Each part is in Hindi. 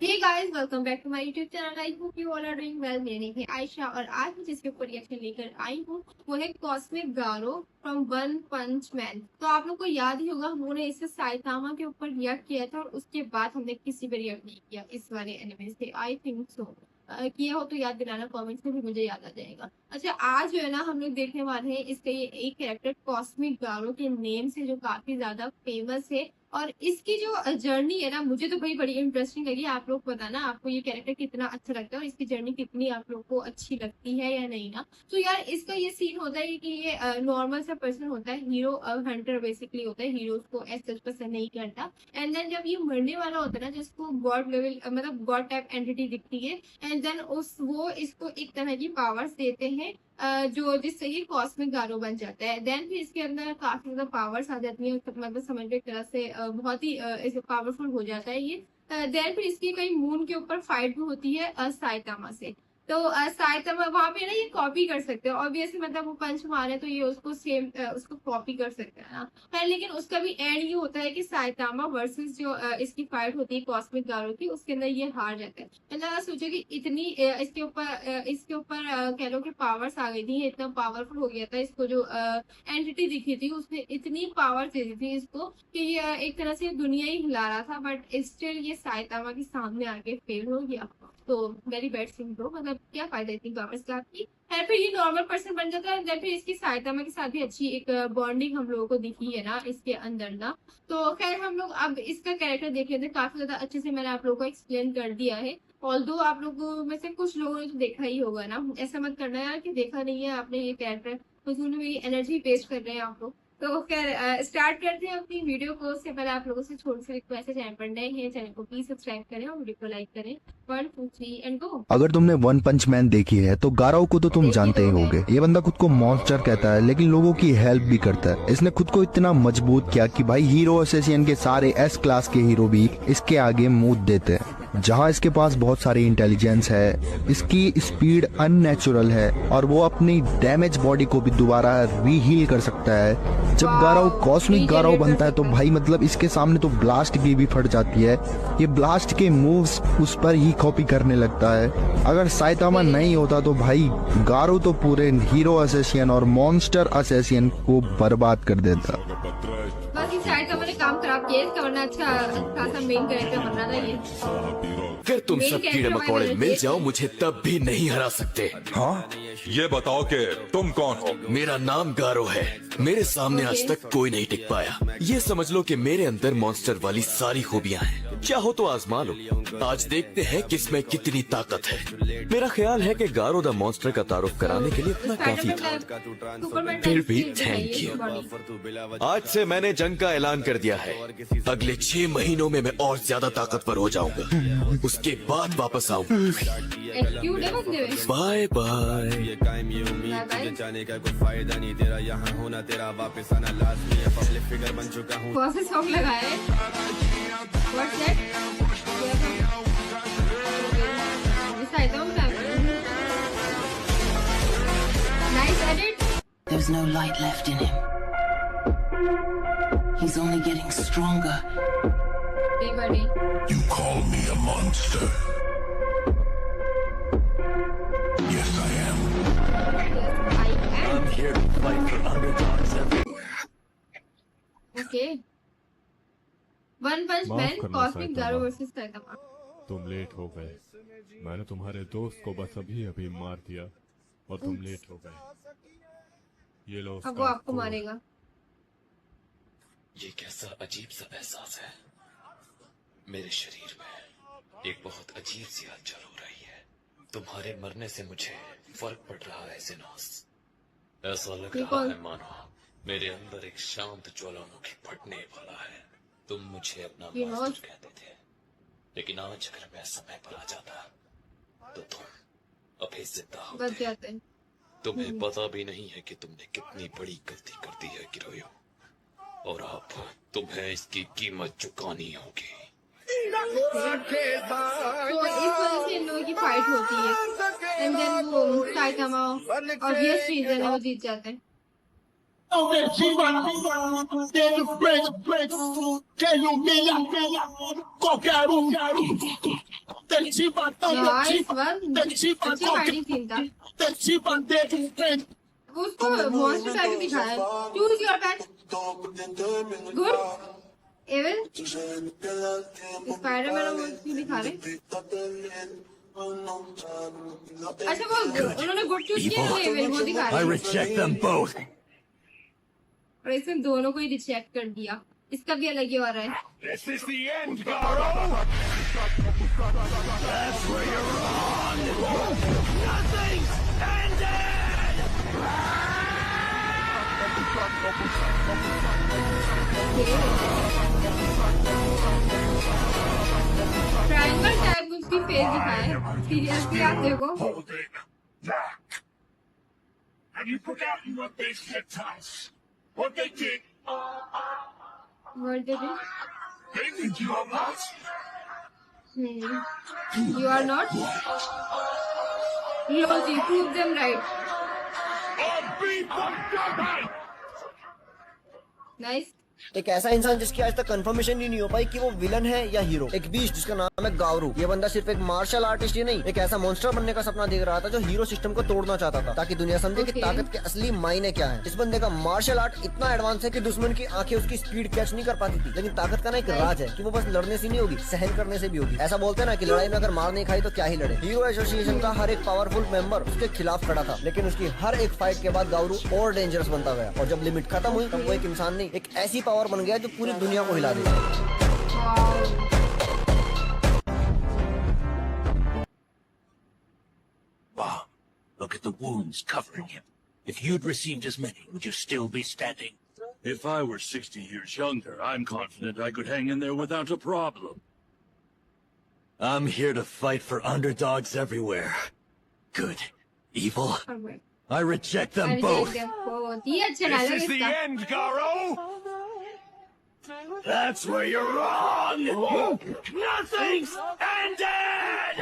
Hey guys, welcome back to my YouTube channel. I hope you all are doing well. मेरा नेम है आयशा और आज मैं जिसके ऊपर रिएक्शन लेकर आई हूँ वो है cosmic Garou from One Punch Man. तो आप लोग को याद ही होगा, हमने इसे साइतामा के ऊपर रिएक्ट किया था और उसके बाद हमने किसी पर रिएक्ट नहीं किया इस वाले एनिमे से। आई थिंक सो किया हो तो याद दिलाना कमेंट्स में, भी मुझे याद आ जाएगा। अच्छा, आज जो है ना हम लोग देखने वाले हैं इसका ये एक कैरेक्टर कॉस्मिक गारो के नेम से जो काफी ज्यादा फेमस है। और इसकी जो जर्नी है ना, मुझे तो भाई बड़ी इंटरेस्टिंग लगी। आप लोग बताना आपको ये कैरेक्टर कितना अच्छा लगता है और इसकी जर्नी कितनी आप लोग को अच्छी लगती है या नहीं ना। तो यार इसका ये सीन होता है कि ये नॉर्मल सा पर्सन होता है, हीरो हंटर बेसिकली होता है, हीरोज को ऐसा पसंद नहीं करता। एंड देन जब ये मरने वाला होता है ना, जिसको गॉड लेवल मतलब गॉड टाइप एंटिटी दिखती है, एंड देन वो इसको एक तरह की पावर्स देते हैं जो जिससे ये कॉस्मिक गारो बन जाता है। देन फिर इसके अंदर काफी ज्यादा पावर्स आ जाती है, मतलब समझ लो एक तरह से बहुत ही पावरफुल हो जाता है ये। देन फिर इसकी कई मून के ऊपर फाइट भी होती है साइतामा से। तो साइतामा वहां पे ना ये कॉपी कर सकते हैं ऑब्वियसली, मतलब वो पंच मारे तो ये उसको सेम उसको कॉपी कर सकते हैं ना। पर लेकिन उसका भी एंड ये होता है कि साइतामा वर्सेस जो इसकी फाइट होती है कॉस्मिक गारो की, उसके अंदर ये हार जाता है। मतलब सोचो कि इतनी इसके ऊपर कह लो कि पावर्स आ गई थी, इतना पावरफुल हो गया था। इसको जो एंटिटी दिखी थी उसने इतनी पावर दे दी थी इसको कि ये एक तरह से दुनिया ही हिला रहा था, बट स्टिल ये साइतामा के सामने आके फेल हो गया। तो वेरी बैड थिंग ब्रो, मतलब क्या फायदा इतनी पावर्स का आपकी। है फिर ये नॉर्मल पर्सन बन जाता है। फिर इसकी साइतामा के साथ भी अच्छी एक बॉन्डिंग हम लोगों को दिखी है ना इसके अंदर ना। तो खैर हम लोग अब इसका कैरेक्टर देख लेते हैं। काफी ज्यादा अच्छे से मैंने आप लोगों को एक्सप्लेन कर दिया है। ऑल्दो आप लोगों में से कुछ लोगों ने तो देखा ही होगा ना, ऐसा मत करना यार कि देखा नहीं है आपने ये कैरेक्टर, फजूल में मेरी एनर्जी वेस्ट कर रहे हैं आप लोग। तो खैर स्टार्ट करते हैं अपनी वीडियो को। उससे पहले आप लोगों से छोटी सी रिक्वेस्ट है, चैनल पर नए हैं चैनल को प्लीज सब्सक्राइब करें और वीडियो को लाइक करें। 1 2 3 एंड गो। अगर तुमने वन पंच मैन देखी है तो गाराओ को तो तुम जानते ही होगे। ये बंदा खुद को मॉन्स्टर कहता है लेकिन लोगों की हेल्प भी करता है। इसने खुद को इतना मजबूत किया कि भाई हीरो एसोसिएशन के सारे एस क्लास के हीरो भी इसके आगे मुंह देते हैं। जहाँ इसके पास बहुत सारी इंटेलिजेंस है, इसकी स्पीड अननेचुरल है और वो अपनी डैमेज बॉडी को भी दोबारा रीहील कर सकता है। जब गाराओ कॉस्मिक गाराओ बनता है तो भाई मतलब इसके सामने तो ब्लास्ट की भी फट जाती है। ये ब्लास्ट के मूव्स उस पर ही कॉपी करने लगता है। अगर साइतामा नहीं होता तो भाई गारो तो पूरे हीरो एसोसिएशन और मॉन्स्टर एसोसिएशन को बर्बाद कर देता। बाकी साइतामा ने काम खराब किया इसका, वरना अच्छा खासा मेन कैरेक्टर बनना था ये। फिर तुम मेन सब कैरेक्टर कीड़े मकोड़े वाले मिल थे। जाओ, मुझे तब भी नहीं हरा सकते। हाँ, ये बताओ कि तुम कौन हो? मेरा नाम गारो है। मेरे सामने आज तक कोई नहीं टिक पाया। ये समझ लो कि मेरे अंदर मॉन्स्टर वाली सारी खूबियां हैं। चाहो तो आजमा लो। आज देखते हैं किसमें कितनी ताकत है। मेरा ख्याल है कि गारो द मॉन्स्टर का तारुफ कराने के लिए इतना काफी था। फिर भी थैंक यू। आज से मैंने जंग का ऐलान कर दिया है। अगले 6 महीनों में मैं और ज्यादा ताकतवर हो जाऊंगा। उसके बाद वापस आऊंगा। Bye bye. ये कायम ये उम्मीद तुझे जाने का कोई फायदा नहीं, तेरा यहाँ होना तेरा वापस आना लाजमी है। पब्लिक फिगर बन चुका हूँ। कौन सा सॉन्ग लगाया है? What's that? Nice edit. There's no light left in him. He's only getting stronger. Hey buddy. You call me a monster? Yes, I am. Yes, I am. Here to fight for underdogs everywhere. Okay. One Punch माफ मैन करना cosmic Saitama. Garou versus Saitama. तुम लेट हो गए। मैंने तुम्हारे दोस्त को बस अभी अभी मार दिया और तुम लेट हो गए। ये लो अब वो उसका आपको कोड। मारेगा। ये कैसा अजीब सा एहसास है। मेरे शरीर में एक बहुत अजीब सी हलचल हो रही है। तुम्हारे मरने से मुझे फर्क पड़ रहा है जिनोस। ऐसा लग ये रहा कौन? है मानो मेरे अंदर एक शांत ज्वालामुखी फटने वाला है। तुम मुझे अपना जिनोस? मास्टर कहते थे, लेकिन आज अगर मैं समय पर आ जाता तो तुम अभी जिंदा बच होते। जाते हैं। तुम्हें पता भी नहीं है कि तुमने कितनी बड़ी गलती कर दी है गिरोयो, और अब तुम्हें इसकी कीमत चुकानी होगी। तो इस वजह से इन लोगों की फाइट होती है एंड देन वो साइतामा ऑब्वियस रीजन है वो जीत जाते हैं। Oh, there's a break, can you me, qualquer तेरी बातों में नाइस वन, तेरी अच्छी बातों फाइटिंग सीन था। तेरी बातें झूठे उसको मॉन्स्टर टाइप दिखाया। Choose your pet. Good, evil, Spiderman और वो दिखा रहे। अच्छा वो उन्होंने गुड चूज किया है, एविल वो दिखा I रहे हैं। reject them both. और इसने दोनों को ही रिजेक्ट कर दिया। इसका भी अलग ही हो रहा है। This is the end, Garo. That's where you're wrong. Nothing's ended. Triangle type उसकी फेस दिखाया है। सीरियसली आप देखो। Hold it back. Have you forgotten what they said to us? What they did? What did it? They think you are lost. You are not? Logi, prove them right. I'll be the Nice. एक ऐसा इंसान जिसकी आज तक कंफर्मेशन ही नहीं हो पाई कि वो विलन है या हीरो। एक बीस्ट जिसका नाम है गावरू। ये बंदा सिर्फ एक मार्शल आर्टिस्ट ही नहीं, एक ऐसा मॉन्स्टर बनने का सपना देख रहा था जो हीरो सिस्टम को तोड़ना चाहता था, ताकि दुनिया समझे कि ताकत के असली मायने क्या है। इस बंदे का मार्शल आर्ट इतना एडवांस है कि दुश्मन की आंखें उसकी स्पीड कैच नहीं कर पाती थी। लेकिन ताकत का ना एक राज है कि वो बस लड़ने से नहीं होगी, सहन करने से भी होगी। ऐसा बोलते हैं ना कि लड़ाई में अगर मार नहीं खाई तो क्या ही लड़े। हीरो एसोसिएशन का हर एक पावरफुल मेंबर उसके खिलाफ खड़ा था, लेकिन उसकी हर एक फाइट के बाद गावरू और डेंजरस बनता गया। और जब लिमिट खत्म हुई तब वो एक इंसान नहीं, एक ऐसी पावर बन गया जो पूरी दुनिया को हिला देगा। Wow, look at the wounds covering him. If you'd received as many, would you still be standing? If I were 60 years younger, I'm confident I could hang in there without a problem. I'm here to fight for underdogs everywhere. Good, evil. I reject them both. ये अच्छा डायलॉग This is the इसका। end, Garo. That's where you're wrong. Nothing's ended.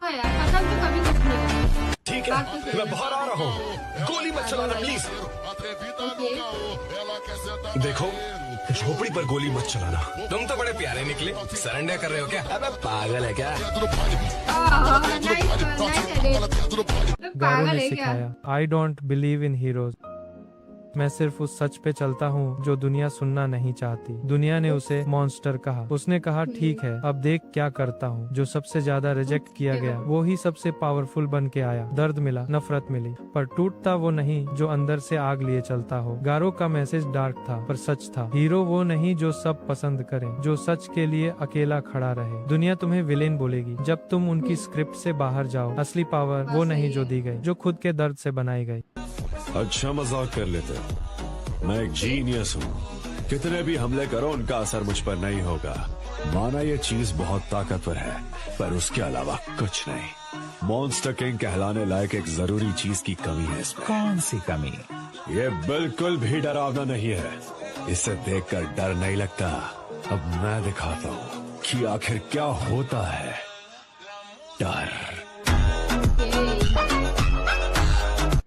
हाँ यार, खत्म तो कभी कुछ नहीं होगा। ठीक बात तो है, सही मैं बाहर आ रहा हूँ। गोली मत चलाना प्लीज। ओके। देखो, झोपड़ी पर गोली मत चलाना। तुम तो बड़े प्यारे निकले। सरेंडर कर रहे हो क्या? अबे पागल है क्या? पागल है क्या? I don't believe in heroes. मैं सिर्फ उस सच पे चलता हूँ जो दुनिया सुनना नहीं चाहती। दुनिया ने उसे मॉन्स्टर कहा। उसने कहा ठीक है, अब देख क्या करता हूँ। जो सबसे ज्यादा रिजेक्ट किया गया वो ही सबसे पावरफुल बन के आया। दर्द मिला, नफरत मिली, पर टूटता वो नहीं जो अंदर से आग लिए चलता हो। गारो का मैसेज डार्क था पर सच था। हीरो वो नहीं जो सब पसंद करे, जो सच के लिए अकेला खड़ा रहे। दुनिया तुम्हें विलेन बोलेगी जब तुम उनकी स्क्रिप्ट से बाहर जाओ। असली पावर वो नहीं जो दी गई, जो खुद के दर्द से बनाई गई। अच्छा मजाक कर लेते, मैं एक जीनियस हूँ। कितने भी हमले करो उनका असर मुझ पर नहीं होगा। माना ये चीज बहुत ताकतवर है, पर उसके अलावा कुछ नहीं। मॉन्स्टर किंग कहलाने लायक एक जरूरी चीज की कमी है इसमें। कौन सी कमी? ये बिल्कुल भी डरावना नहीं है। इसे देखकर डर नहीं लगता। अब मैं दिखाता हूँ कि आखिर क्या होता है डर।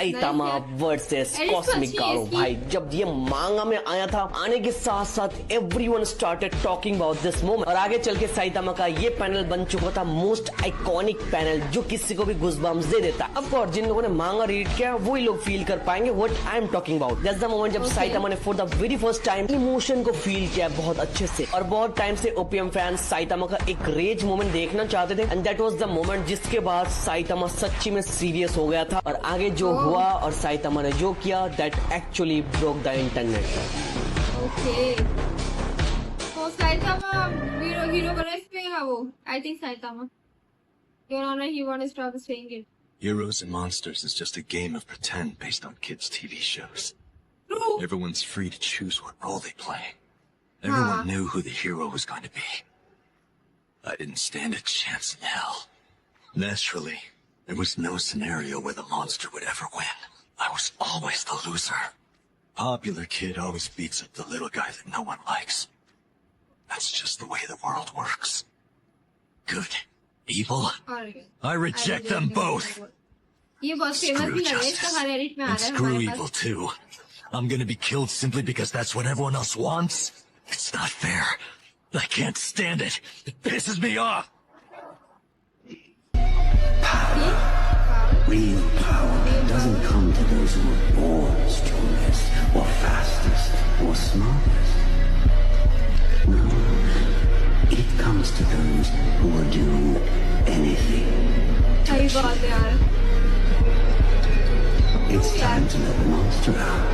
साइतामा वर्सेस कॉस्मिक गारो। भाई जब ये मांगा में आया था, आने के साथ साथ everyone started talking about this moment. और आगे चल के साइतामा का ये पैनल बन चुका था मोस्ट आइकॉनिक पैनल, जो किसी को भी गुज़बम्स दे देता। ऑफ कोर्स जिन लोगों ने मांगा रीड किया वही लोग फील कर पाएंगे what I am talking about. That's the moment जब साइतामा ने for the very first time emotion को फील किया बहुत अच्छे से। और बहुत टाइम से ओपीएम फैंस साइतामा का एक रेज मोमेंट देखना चाहते थे, and that was the moment जिसके बाद साइतामा सच्ची में सीरियस हो गया था। और आगे जो हुआ और साइतामा ने जो किया, that actually broke the internet. Okay, तो साइतामा हीरो बना इसमें है वो। I think Saitama, Your Honor, he want to stop saying it. Heroes and Monsters is just a game of pretend based on kids' TV shows. Everyone's free to choose what role they play. Everyone knew who the hero was going to be. I didn't stand a chance in hell. Naturally, there was no scenario where the monster would ever win. I was always the loser. Popular kid always beats up the little guy that no one likes. That's just the way the world works. Good. Evil. I reject them both. ये बहुत फेमस भी लग रहा है, इसका हर एडिट में आ रहा है Screw हमारे evil pass. too. I'm gonna be killed simply because that's what everyone else wants? It's not fair. I can't stand it. It pisses me off. Real power doesn't come to those who are born strongest or fastest or smartest. No, it comes to those who will do anything. सही बात है यार। It's time to let the monster out.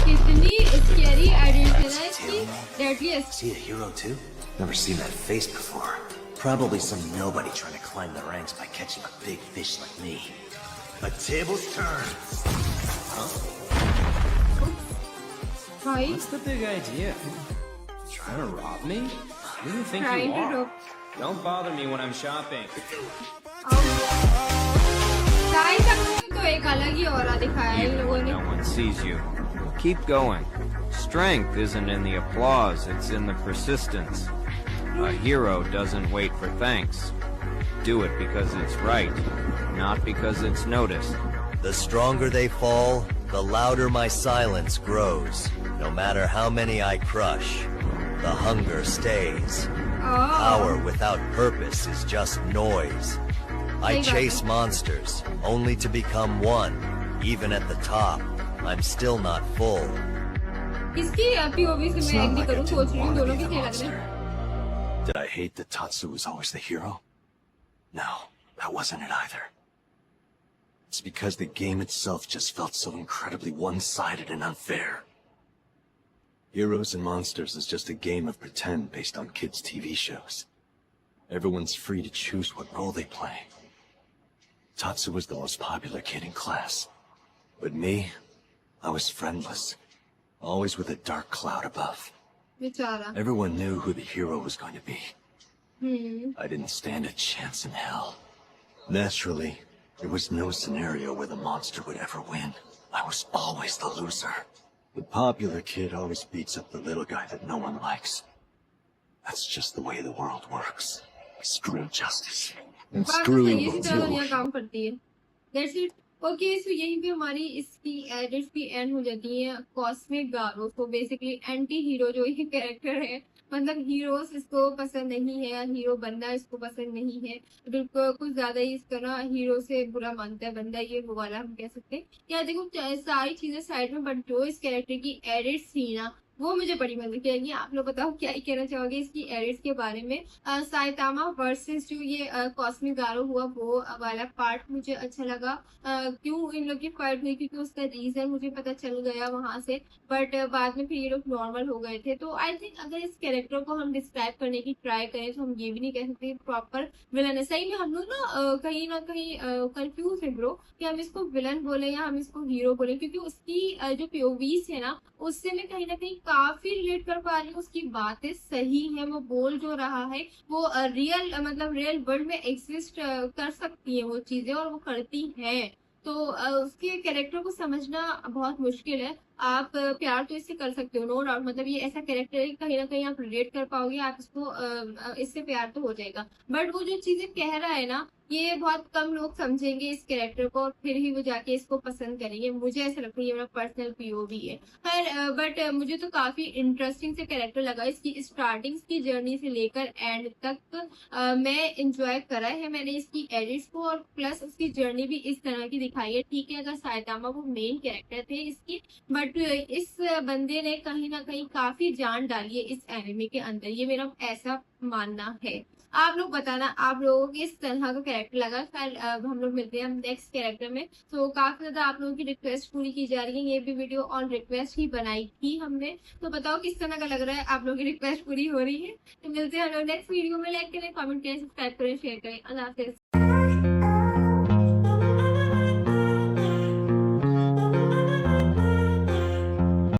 कितनी स्कैरी एडिशन है इसकी, deadliest. See a hero too? Never seen that face before. Probably some nobody trying to climb the ranks by catching a big fish like me. A table's turn. भाई What's the big idea? Trying to rob me? Who do you think Trying you to are? rob. Don't bother me when I'm shopping. Sai तक तो एक अलग ही ऑरा दिखाया है इन लोगों ने। No one sees you. Keep going. Strength isn't in the applause, it's in the persistence. A hero doesn't wait for thanks. Do it because it's right, not because it's noticed. The stronger they fall, the louder my silence grows. No matter how many I crush, the hunger stays. Power without purpose is just noise. I chase monsters, only to become one. Even at the top, I'm still not full. इसकी POV से मैं एग्री करूँ, सोच रही हूँ दोनों के क्या लग रहे हैं। Did I hate that Tatsu was always the hero? No, that wasn't it either. It's because the game itself just felt so incredibly one-sided and unfair. Heroes and Monsters is just a game of pretend based on kids' TV shows. Everyone's free to choose what role they play. Tatsu was the most popular kid in class. But me, I was friendless. Always with a dark cloud above. बेचारा। Everyone knew who the hero was going to be. I didn't stand a chance in hell. Naturally, there was no scenario where the monster would ever win. I was always the loser. The popular kid always beats up the little guy that no one likes. That's just the way the world works. Screw justice. And screw इसी evil तरह दुनिया too. काम करती है। That's it. ओके सो यहीं पे हमारी इसकी एडिट्स भी एंड हो जाती हैं। कॉस्मिक गारो तो बेसिकली एंटी हीरो जो ये कैरेक्टर है, मतलब हीरोज इसको पसंद नहीं है, हीरो बनना इसको पसंद नहीं है, बिल्कुल कुछ ज्यादा ही इसका ना हीरो से बुरा मानता है बंदा, ये वो वाला हम कह सकते हैं। या देखो सारी चीजें साइड में, बट जो इस कैरेक्टर की एडिट्स थी ना वो मुझे बड़ी मदद करेंगी। आप लोग बताओ क्या ही कहना चाहोगे इसकी एडिट्स के बारे में। साइतामा वर्सेस जो ये कॉस्मिक गारो हुआ वो वाला पार्ट मुझे अच्छा लगा। क्यों इन लोग की फाइट हुई, क्योंकि उसका रीजन मुझे पता चल गया वहां से, बट बाद में फिर ये लोग नॉर्मल हो गए थे। तो आई थिंक अगर इस कैरेक्टर को हम डिस्क्राइब करने की ट्राई करें तो हम ये भी नहीं कह सकते प्रॉपर विलन है। सही में हम लोग ना कहीं कंफ्यूज है ब्रो कि हम इसको विलन बोले या हम इसको हीरो बोले, क्योंकि उसकी जो POVs है ना उससे मैं कहीं ना कहीं काफी रिलेट कर पा रही हूँ। उसकी बातें सही है, वो बोल जो रहा है वो रियल मतलब रियल वर्ल्ड में एग्जिस्ट कर सकती है वो चीजें, और वो करती हैं। तो उसके कैरेक्टर को समझना बहुत मुश्किल है। आप प्यार तो इससे कर सकते हो नो डाउट, मतलब ये ऐसा कैरेक्टर है कहीं ना कहीं आप रिलेट कर पाओगे, आप इसको इससे प्यार तो हो जाएगा। बट वो जो चीजें कह रहा है ना ये बहुत कम लोग समझेंगे इस कैरेक्टर को, और फिर ही वो जाके इसको पसंद करेंगे। मुझे ऐसा लगता है, ये मेरा पर्सनल POV है। खैर बट मुझे तो काफी इंटरेस्टिंग से कैरेक्टर लगा। इसकी स्टार्टिंग की जर्नी से लेकर एंड तक मैं इंजॉय करा है मैंने इसकी एडिट्स को, और प्लस उसकी जर्नी भी इस तरह की दिखाई है। ठीक है अगर साइतामा वो मेन कैरेक्टर थे इसकी, बट इस बंदे ने कहीं ना कहीं काफी जान डाली है इस एनिमे के अंदर, ये मेरा ऐसा मानना है। आप लोग बताना आप लोगों को इस तरह का कैरेक्टर लगा। खैर हम लोग मिलते हैं नेक्स्ट कैरेक्टर में। तो काफी ज्यादा आप लोगों की रिक्वेस्ट पूरी की जा रही है, ये भी वीडियो ऑन रिक्वेस्ट ही बनाई थी हमने। तो बताओ किस तरह का लग रहा है, आप लोगों की रिक्वेस्ट पूरी हो रही है। तो मिलते हैं हम लोग नेक्स्ट वीडियो में। लाइक करें, कमेंट करें, सब्सक्राइब करें, शेयर करें। अल्लाह हाफिज़।